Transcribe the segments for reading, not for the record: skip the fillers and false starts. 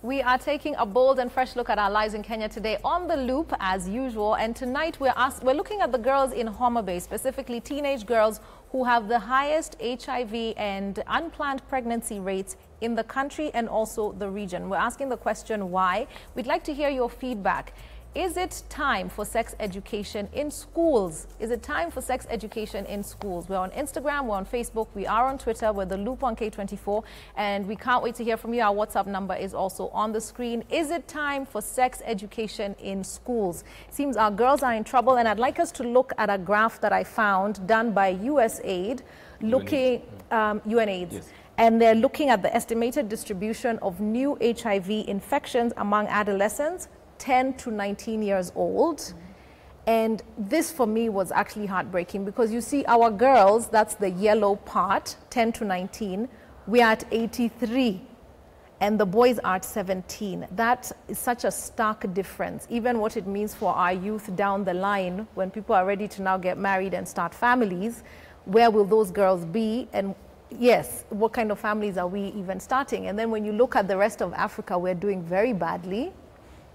We are taking a bold and fresh look at our lives in Kenya today on The Loop, as usual. And tonight we're looking at the girls in Homa Bay, specifically teenage girls who have the highest HIV and unplanned pregnancy rates in the country and also the region. We're asking the question why. We'd like to hear your feedback. Is it time for sex education in schools? Is it time for sex education in schools? We're on Instagram, we're on Facebook, we are on Twitter, we're The Loop on K24, and we can't wait to hear from you. Our WhatsApp number is also on the screen. Is it time for sex education in schools? It seems our girls are in trouble, and I'd like us to look at a graph that I found done by USAID, looking, UNAIDS. Yes. And they're looking at the estimated distribution of new HIV infections among adolescents 10 to 19 years old. And this for me was actually heartbreaking, because you see our girls, that's the yellow part, 10 to 19, we are at 83 and the boys are at 17. That is such a stark difference. Even what it means for our youth down the line, when people are ready to now get married and start families, where will those girls be? And yes, what kind of families are we even starting? And then when you look at the rest of Africa, we're doing very badly.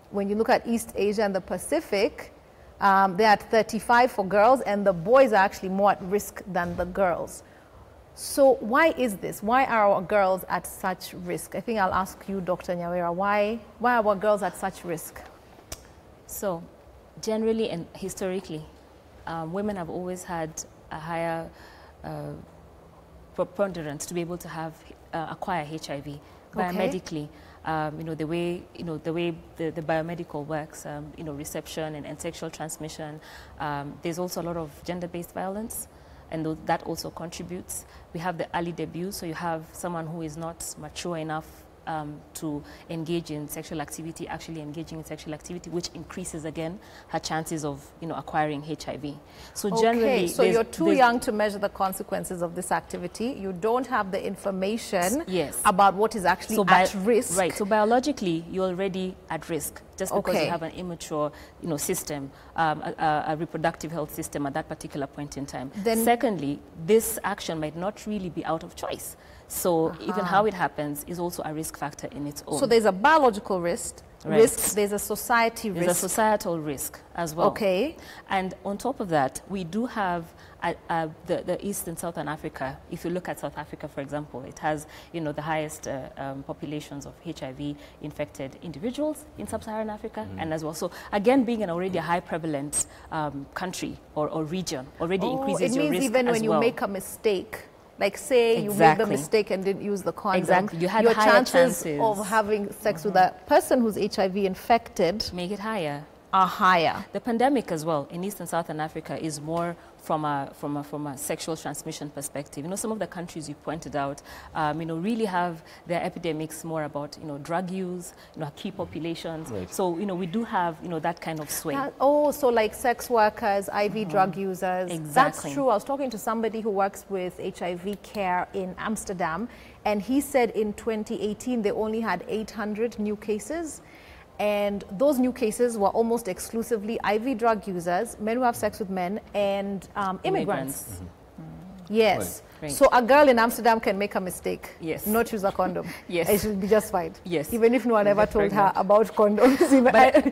When you look at East Asia and the Pacific, they're at 35 for girls, and the boys are actually more at risk than the girls. So why is this? Why are our girls at such risk? I think I'll ask you, Dr. Nyawera, why are our girls at such risk? So generally and historically, women have always had a higher preponderance to be able to have acquire HIV biomedically. The way the biomedical works, reception and sexual transmission. There's also a lot of gender-based violence, and that also contributes. We have the early debut, so you have someone who is not mature enough to engage in sexual activity, actually engaging in sexual activity, which increases again her chances of acquiring HIV. So generally, so you're too young to measure the consequences of this activity. You don't have the information about what is actually at risk. Right. So biologically, you're already at risk just because you have an immature, system, a reproductive health system at that particular point in time. Then, secondly, this action might not really be out of choice. So even how it happens is also a risk factor in its own. So there's a biological risk, there's a society risk. There's a societal risk as well. Okay. And on top of that, we do have the East and Southern Africa. If you look at South Africa, for example, it has the highest populations of HIV-infected individuals in Sub-Saharan Africa, and as well. So again, being already a high prevalent country or region already increases your risk as well. It means even when you make a mistake, like say you made the mistake and didn't use the condom, you had your higher chances of having sex with a person who's HIV infected make it higher. Are higher. The pandemic as well in East and Southern Africa is more from a sexual transmission perspective. Some of the countries you pointed out, really have their epidemics more about, drug use, key populations. Right. So, we do have, that kind of sway. So like sex workers, IV drug users. Exactly. That's true. I was talking to somebody who works with HIV care in Amsterdam, and he said in 2018 they only had 800 new cases. And those new cases were almost exclusively IV drug users, men who have sex with men, and immigrants. Yes. Right. So a girl in Amsterdam can make a mistake, not use a condom. It should be just fine. Even if no one ever told her about condoms.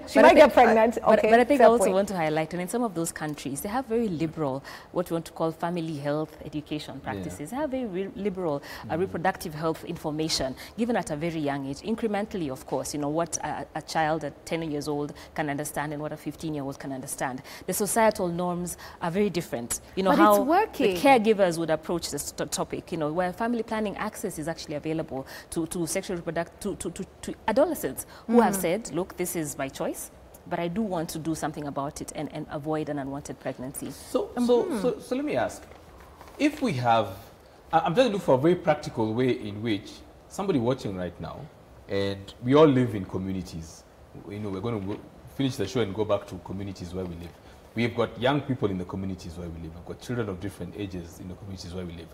She might get pregnant. But I think I also want to highlight, and in some of those countries, they have very liberal, what we want to call family health education practices. They have very liberal reproductive health information given at a very young age, incrementally, of course, what a child at 10 years old can understand and what a 15-year-old can understand. The societal norms are very different. But how it's working. The caregivers would approach this topic, where family planning access is actually available to sexual reproductive, to adolescents who have said, look, this is my choice, but I do want to do something about it and avoid an unwanted pregnancy. So let me ask, if we have, I'm trying to look for a very practical way in which somebody watching right now, and we all live in communities, we're going to finish the show and go back to communities where we live. We've got young people in the communities where we live. We've got children of different ages in the communities where we live.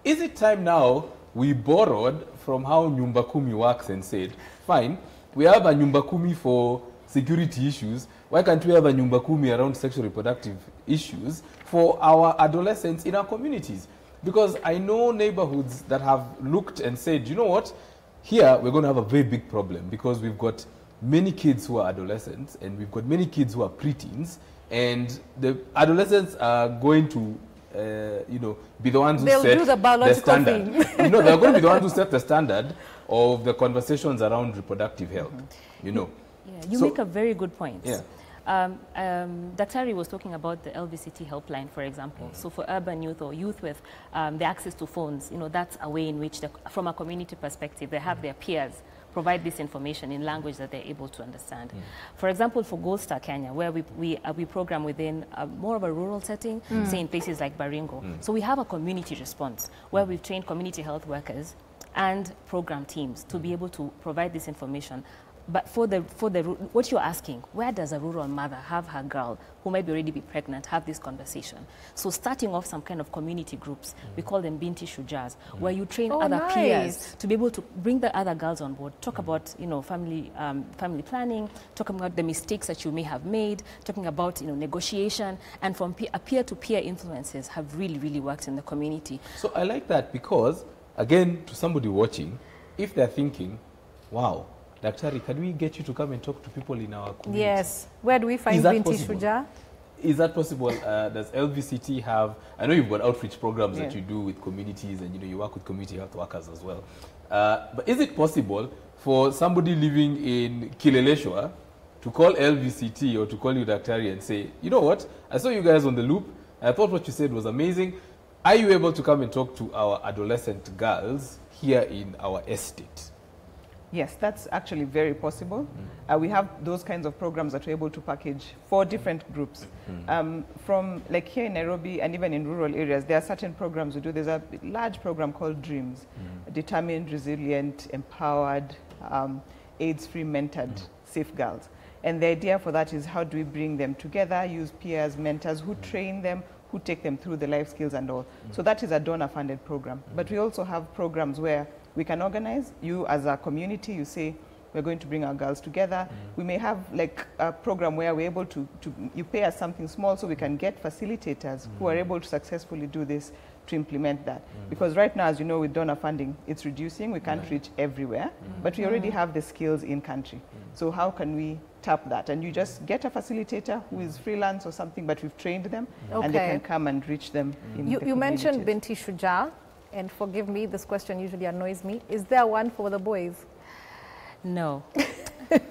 Is it time now we borrowed from how Nyumba Kumi works and said, fine, we have a Nyumba Kumi for security issues. Why can't we have a Nyumba Kumi around sexual reproductive issues for our adolescents in our communities? Because I know neighborhoods that have looked and said, you know what, here we're going to have a very big problem because we've got many kids who are adolescents and we've got many kids who are preteens, and the adolescents are going to be the ones who set the standard. They're going to be the ones who set the standard of the conversations around reproductive health. Yeah, you make a very good point. Yeah. Daktari was talking about the LVCT helpline, for example. So for urban youth or youth with the access to phones, that's a way in which, from a community perspective, they have their peers provide this information in language that they're able to understand. For example, for Gold Star Kenya, where we program within more of a rural setting, say in places like Baringo. So we have a community response where we've trained community health workers and program teams to be able to provide this information. But for what you're asking, where does a rural mother have her girl who might already be pregnant have this conversation? So starting off some kind of community groups, we call them Binti Shujaz, where you train other peers to be able to bring the other girls on board, talk about family planning, talking about the mistakes that you may have made, talking about negotiation, and from peer-to-peer influences have really, really worked in the community. So I like that because, again, to somebody watching, if they're thinking, wow, Daktari, can we get you to come and talk to people in our community? Yes. Where do we find Binti Shuja? Is that possible? Does LVCT have, I know you've got outreach programs that you do with communities and you work with community health workers as well. But is it possible for somebody living in Kileleshwa to call LVCT or to call you Daktari and say, you know what, I saw you guys on the loop, I thought what you said was amazing. Are you able to come and talk to our adolescent girls here in our estate? Yes, that's actually very possible. We have those kinds of programs that we're able to package for different groups. From like here in Nairobi and even in rural areas, there are certain programs we do. There's a large program called DREAMS, Determined, Resilient, Empowered, AIDS-free, mentored, safe girls. And the idea for that is how do we bring them together, use peers, mentors who train them, who take them through the life skills and all. So that is a donor-funded program. But we also have programs where we can organize. You as a community, you say, we're going to bring our girls together. We may have like a program where we're able to you pay us something small so we can get facilitators who are able to successfully do this to implement that. Because right now, as you know, with donor funding, it's reducing. We can't reach everywhere, but we already have the skills in country. So how can we tap that? And you just get a facilitator who is freelance or something, but we've trained them and they can come and reach them in the You mentioned Binti Shuja. And forgive me, this question usually annoys me. Is there one for the boys? No.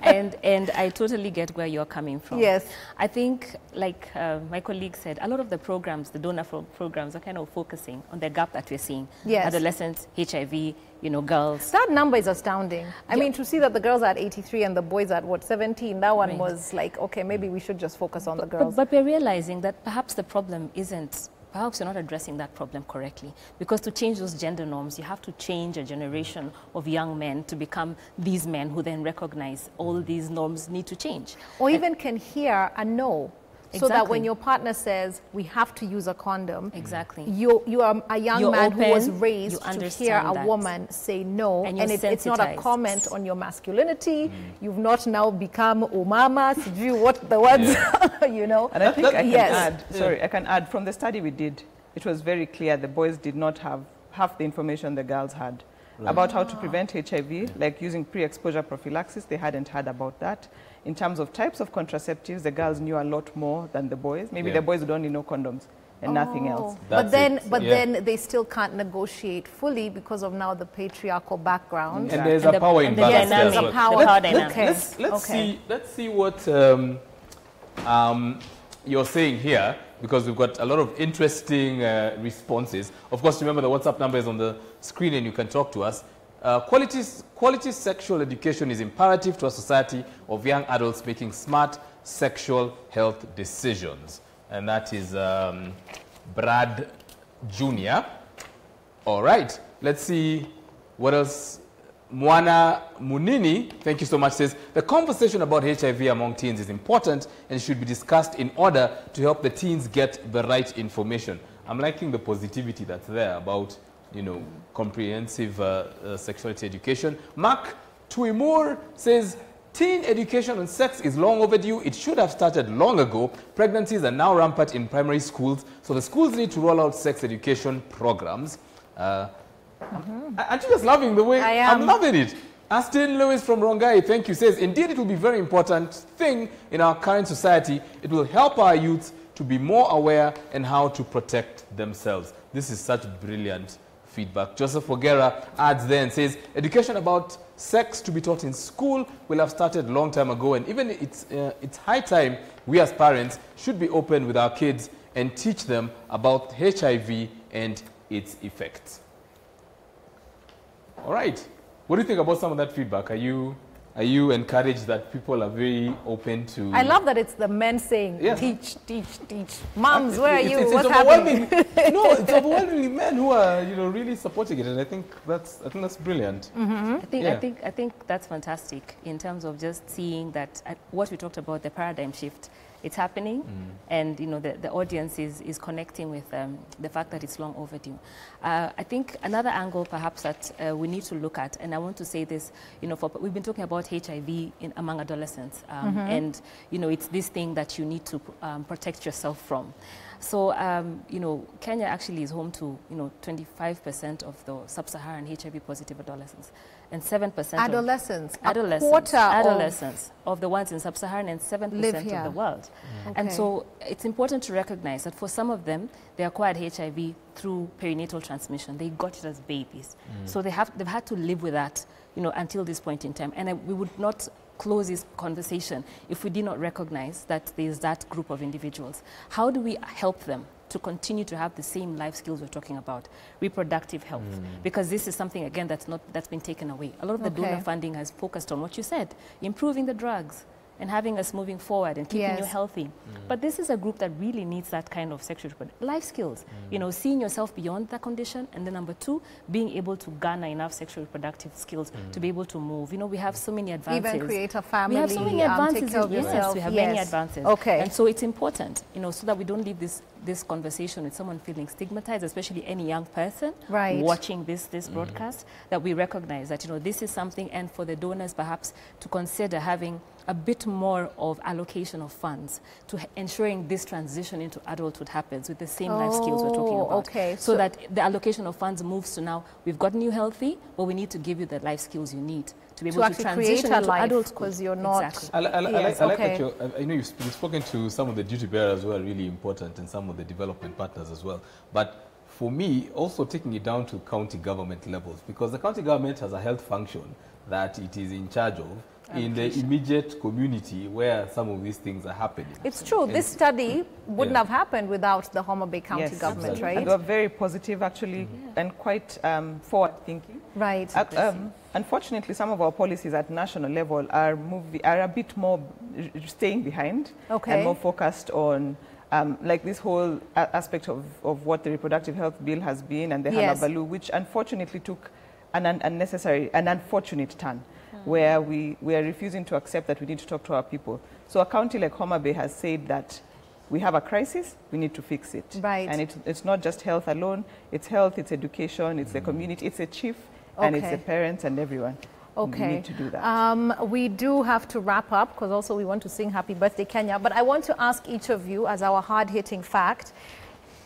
and I totally get where you're coming from. Yes. I think, like my colleague said, a lot of the programs, the donor programs, are kind of focusing on the gap that we're seeing. Yes. Adolescents, HIV, girls. That number is astounding. I mean, to see that the girls are at 83 and the boys are at, what, 17, that one was like, okay, maybe we should just focus on the girls. But we're realizing that perhaps the problem isn't, perhaps you're not addressing that problem correctly. Because to change those gender norms, you have to change a generation of young men to become these men who then recognize all these norms need to change. Or even can hear and know. So that when your partner says, we have to use a condom, you are a young man who was raised to hear a woman say no, and it's not a comment on your masculinity. You've not now become umama, what the words, And I think I can add, I can add, from the study we did, it was very clear the boys did not have half the information the girls had. About how to prevent HIV, like using pre-exposure prophylaxis, they hadn't heard about that. In terms of types of contraceptives, the girls knew a lot more than the boys. Maybe the boys would only know condoms and nothing else. But then they still can't negotiate fully because of now the patriarchal background. And there's a power imbalance. There's a power dynamic. Let's see what you're saying here, because we've got a lot of interesting responses. Of course, remember the WhatsApp number is on the screen and you can talk to us. Quality sexual education is imperative to a society of young adults making smart sexual health decisions. And that is Brad Jr. All right, let's see what else. Mwana Munini, thank you so much, says, the conversation about HIV among teens is important and should be discussed in order to help the teens get the right information. I'm liking the positivity that's there about, comprehensive sexuality education. Mark Tuimur says, teen education on sex is long overdue. It should have started long ago. Pregnancies are now rampant in primary schools, so the schools need to roll out sex education programs. Aren't you just loving the way? I am. I'm loving it. Aston Lewis from Rongai, thank you, says, indeed it will be a very important thing in our current society. It will help our youth to be more aware and how to protect themselves. This is such brilliant feedback. Joseph Ogera adds there and says, education about sex to be taught in school will have started a long time ago, and even it's high time we as parents should be open with our kids and teach them about HIV and its effects. All right. What do you think about some of that feedback? Are you encouraged that people are very open to... I love that it's the men saying, yes. teach. Moms, where are you? It's What's happening? No, it's overwhelmingly men who are, really supporting it, and I think that's brilliant. I think that's fantastic in terms of just seeing that what we talked about, the paradigm shift. It's happening, and the audience is connecting with the fact that it's long overdue. I think another angle perhaps that we need to look at, and I want to say this, we've been talking about HIV among adolescents, and it's this thing that you need to protect yourself from. So, Kenya actually is home to, 25% of the sub-Saharan HIV-positive adolescents, and 7% adolescents. Adolescents of the ones in sub-Saharan, and 7% of the world. Okay. And so, it's important to recognize that for some of them, they acquired HIV through perinatal transmission. They got it as babies, so they've had to live with that, until this point in time. And we would not close this conversation if we did not recognize that there's that group of individuals. How do we help them to continue to have the same life skills we're talking about, reproductive health? Because this is something, again, that's been taken away. A lot of the donor funding has focused on what you said, improving the drugs and having us moving forward and keeping you healthy. But this is a group that really needs that kind of sexual life skills, seeing yourself beyond that condition, and then number two, being able to garner enough sexual reproductive skills to be able to move. We have so many advances. Even create a family. We have so many advances. Take care of yourself. We have many advances. Okay. And so it's important, so that we don't leave this conversation with someone feeling stigmatized, especially any young person watching this broadcast, that we recognize that, this is something, and for the donors perhaps to consider having a bit more of allocation of funds to ensuring this transition into adulthood happens with the same life skills we're talking about. Okay. So that the allocation of funds moves to now, we've gotten you healthy, but we need to give you the life skills you need to be able to transition into adulthood. Because you're not... Exactly. I like that I know you've spoken to some of the duty bearers who are really important and some of the development partners as well. But for me, also taking it down to county government levels, because the county government has a health function that it is in charge of in the immediate community where some of these things are happening. It's true. This study wouldn't have happened without the Homer Bay County government, right? And they were very positive, actually, and quite forward-thinking. Right. Unfortunately, some of our policies at national level are a bit more staying behind and more focused on like this whole aspect of what the reproductive health bill has been and the Halabaloo, which unfortunately took an unfortunate turn, where we are refusing to accept that we need to talk to our people. So a county like Homa Bay has said that we have a crisis, we need to fix it. Right. And it's not just health alone, it's health, it's education, it's the community, it's the chief, and it's the parents and everyone. Okay. We need to do that. We do have to wrap up because also we want to sing Happy Birthday Kenya. But I want to ask each of you, as our hard-hitting fact,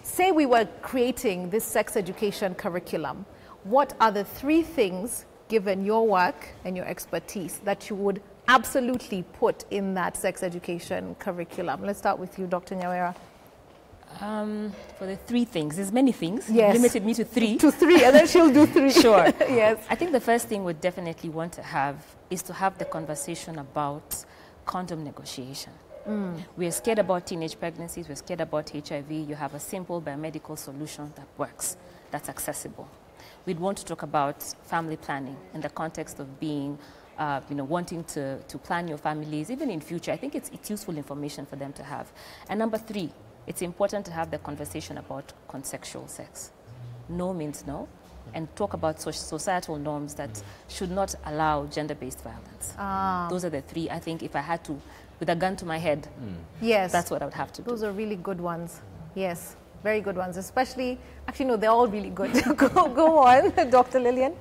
say we were creating this sex education curriculum, what are the 3 things, given your work and your expertise, that you would absolutely put in that sex education curriculum? Let's start with you, Dr. Nyawera. For the 3 things, there's many things. Yes. You limited me to 3. To 3, and then she'll do 3. Sure. Yes. I think the first thing we definitely want to have is to have the conversation about condom negotiation. We are scared about teenage pregnancies, we're scared about HIV. You have a simple biomedical solution that works, that's accessible. We'd want to talk about family planning in the context of being, wanting to plan your families, even in future. I think it's useful information for them to have. And number 3, it's important to have the conversation about consensual sex. No means no, and talk about societal norms that should not allow gender-based violence. Those are the 3, I think, if I had to, with a gun to my head, yes, that's what I would have to do. Those are really good ones. Yes. Very good ones, especially, actually, no, they're all really good. Go on, Dr. Lillian.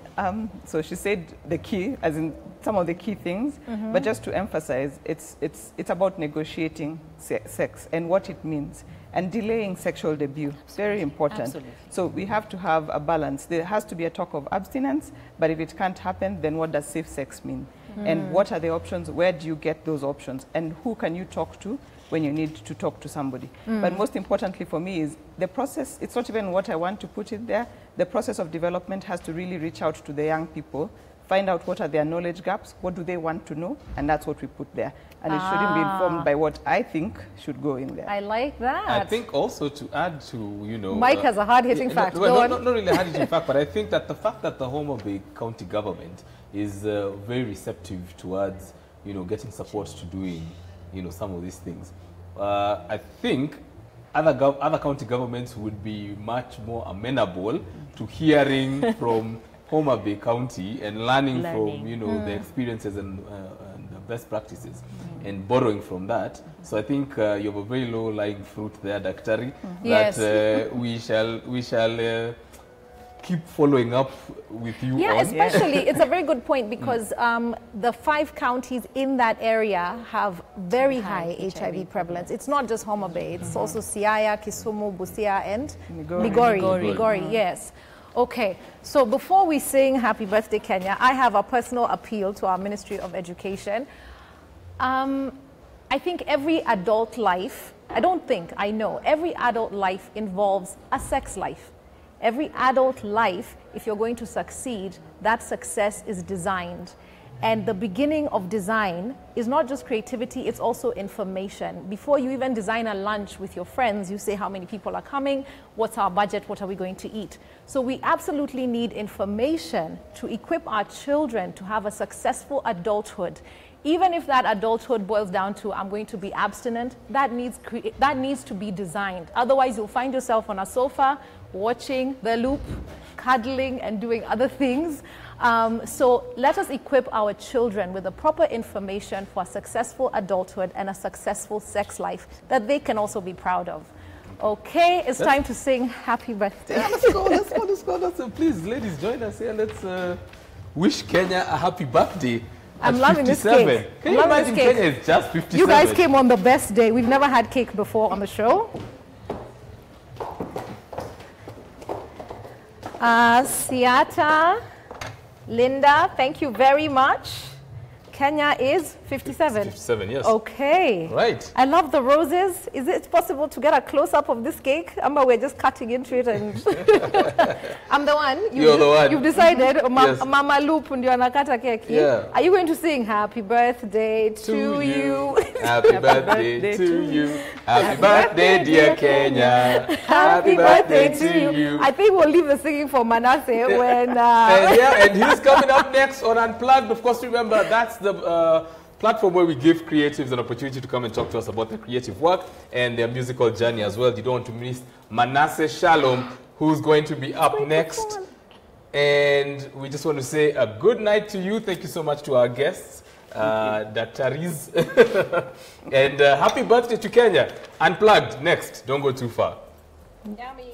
So she said the key, as in some of the key things, but just to emphasize, it's about negotiating sex and what it means, and delaying sexual debut. Very important. Absolutely. So we have to have a balance. There has to be a talk of abstinence, but if it can't happen, then what does safe sex mean? And what are the options? Where do you get those options? And who can you talk to when you need to talk to somebody? But most importantly for me is the process. It's not even what I want to put it there. The process of development has to really reach out to the young people, find out what are their knowledge gaps, what do they want to know, and that's what we put there. And it shouldn't be informed by what I think should go in there. I like that. I think also to add to, you know... Mike has a hard-hitting fact. Not really a hard-hitting fact, but I think that the fact that the Homa Bay County government is very receptive towards, you know, getting support to doing, you know, some of these things. I think other county governments would be much more amenable to hearing from Homa Bay County and learning from, you know, the experiences and the best practices and borrowing from that. So I think you have a very low-lying fruit there, Daktari, that we shall keep following up with you on. Especially, it's a very good point because the 5 counties in that area have very high HIV prevalence. It's not just Homa Bay, it's also Siaya, Kisumu, Busia, and Migori, yes. Okay, so before we sing Happy Birthday Kenya, I have a personal appeal to our Ministry of Education. I think every adult life, I know, every adult life involves a sex life. Every adult life, if you're going to succeed, that success is designed. And the beginning of design is not just creativity, it's also information. Before you even design a lunch with your friends, you say how many people are coming, what's our budget, what are we going to eat. So we absolutely need information to equip our children to have a successful adulthood. Even if that adulthood boils down to I'm going to be abstinent, that needs to be designed. Otherwise, you'll find yourself on a sofa watching The Loop, cuddling and doing other things. So let us equip our children with the proper information for a successful adulthood and a successful sex life that they can also be proud of. Okay, it's time to sing Happy Birthday. Yeah, let's go. Please, ladies, join us here. Let's wish Kenya a happy birthday. I'm loving this cake. Can you imagine Kenya is just 57? You guys came on the best day. We've never had cake before on the show. Siata, Linda, thank you very much. Kenya is 57. 57, yes. Okay. Right. I love the roses. Is it possible to get a close-up of this cake? Amber, we're just cutting into it and... I'm the one. You're the one. You've decided. Yes. Mama Loop ndio anakata keki. Yeah. Are you going to sing Happy Birthday to you? Happy birthday to you. Happy birthday, dear Kenya. Happy birthday to you. I think we'll leave the singing for Manasseh when... and he's coming up next on Unplugged. Of course, remember, that's the platform where we give creatives an opportunity to come and talk to us about their creative work and their musical journey as well. You don't want to miss Manasseh Shalom, who's going to be up next. And we just want to say a good night to you. Thank you so much to our guests, Daktaris. And happy birthday to Kenya. Unplugged next. Don't go too far. Yummy.